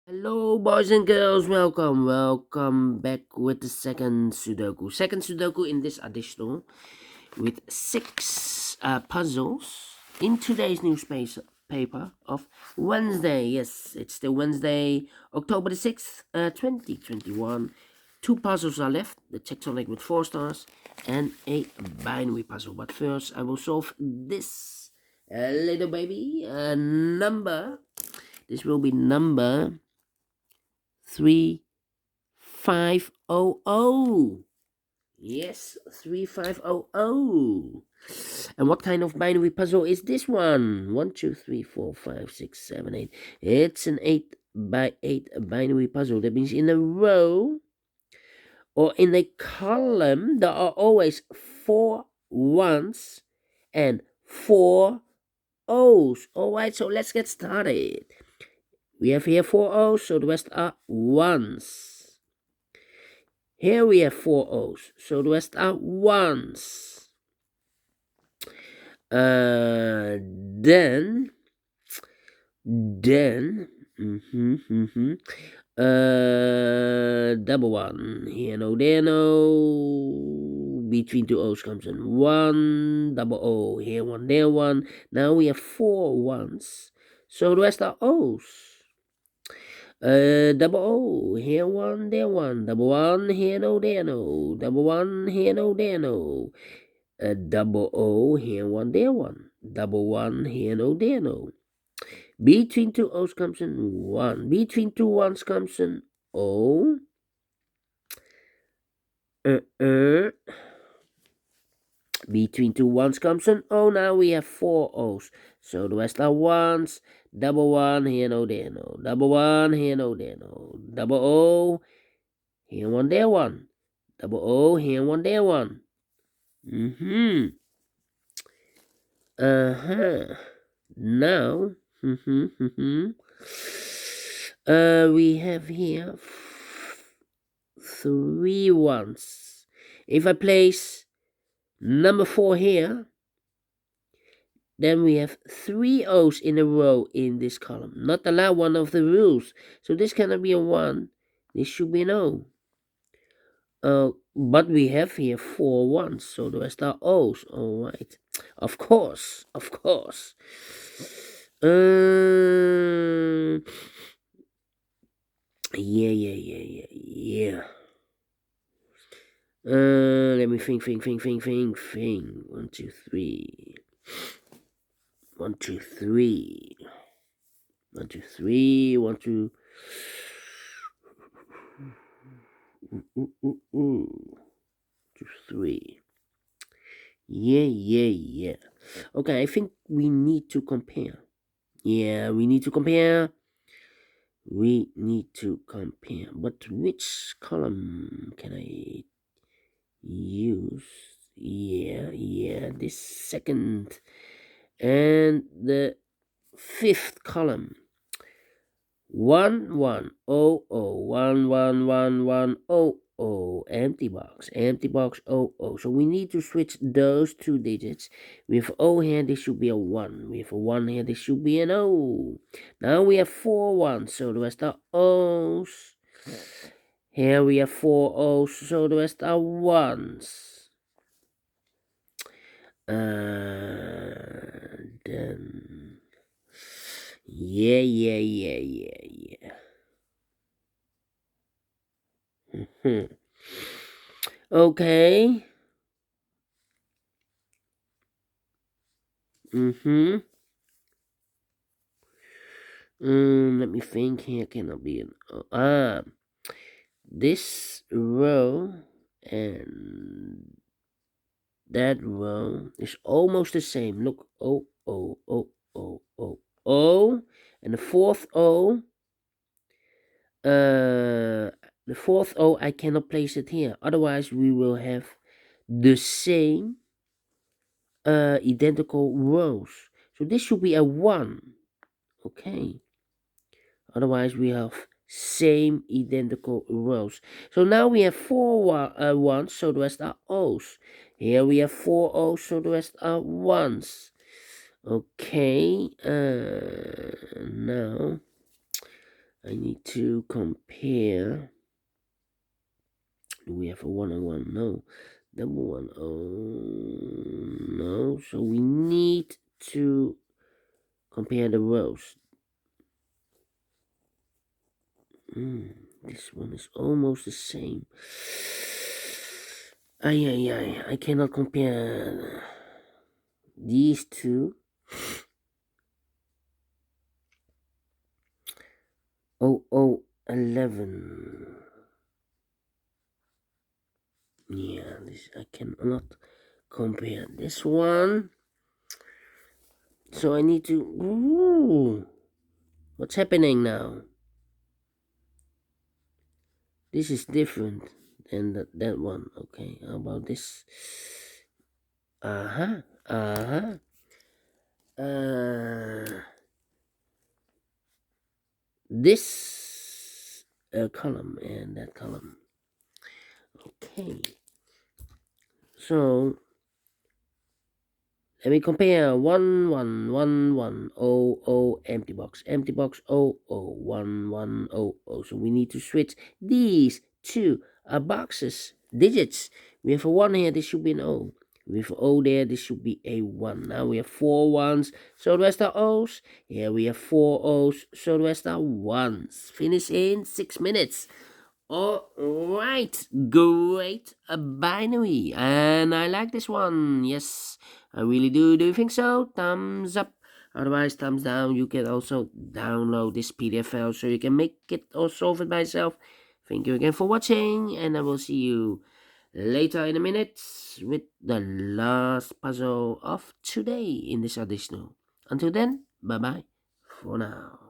Hello, boys and girls. Welcome back with the second Sudoku. Second Sudoku in this additional with six puzzles in today's newspaper of Wednesday. Yes, it's still Wednesday, October the 6th, 2021. Two puzzles are left, the tectonic with 4 stars and a binary puzzle. But first, I will solve this little baby number. This will be number 3500. Yes, 3500. And what kind of binary puzzle is this one? 1, 2, 3, 4, 5, 6, 7, 8. It's an 8 by 8 binary puzzle. That means in a row or in a column, there are always 4 ones and 4 O's. Alright, so let's get started. We have here 4 O's, so the rest are ones. Here we have 4 O's, so the rest are ones. Then, double one. Here no, there no. Between two O's comes in one, double O. Here one, there one. Now we have 4 ones, so the rest are O's. Double O, here one, there one, double one, here no, there no, double one, here no, there no, double O, here one, there one, double one, here no, there no. Between two O's comes in one, between two ones comes in O. Between two ones comes an O. Now we have 4 O's. So the rest are ones. Double one, here no, there no. Double one, here no, there no. Double O, here one, there one. Double O, here one, there one. Now, we have here 3 ones. If I place number 4 here, then we have 3 O's in a row in this column. Not allowed, one of the rules. So this cannot be a 1. This should be an O. But we have here 4 ones, so the rest are O's. Alright. Of course. Yeah. Let me think. 1, 2, 3. 1, 2, 3. 1, 2, 3. 1, 2. 2, 3. Yeah. Okay, I think we need to compare. Yeah, we need to compare. But which column can I use? Yeah, this second and the 5th column. 1 1 0 0 1 1 1 1 0 0 empty box 0 0. So we need to switch those 2 digits. With O here, this should be a 1. With a 1 here, this should be an O. Now we have 4 ones, so the rest are O's. Here we have 4 O's, so the rest are ones. Then yeah. Okay. Let me think here. Cannot be an this row and that row is almost the same. Look, O, and the fourth O. The fourth O, I cannot place it here. Otherwise, we will have the same identical rows. So this should be a 1. Okay. Otherwise, we have same identical rows. So now we have 4 ones, so the rest are O's. Here we have 4 O's, so the rest are ones. Okay. Now I need to compare. Do we have a 101? No. Double one. Oh, no. So we need to compare the rows. This one is almost the same. I cannot compare these two. 0011. Yeah, this I cannot compare this one. So I need to. Ooh, what's happening now? This is different than that one. Okay, how about this? Uh-huh. Uh-huh. This column and that column. Okay. So let me compare 111100 empty box 001100. So we need to switch these two boxes digits. We have a 1 here, this should be an O. We have O there, this should be a 1. Now we have 4 ones, so the rest are O's. Here we have 4 O's, so the rest are 1s. Finish in 6 minutes. All right, great binary, and I like this one. Yes, I really do. Do you think so? Thumbs up. Otherwise, thumbs down. You can also download this PDF file so you can make it or solve it by yourself. Thank you again for watching, and I will see you later in a minute with the last puzzle of today in this additional. Until then, bye bye for now.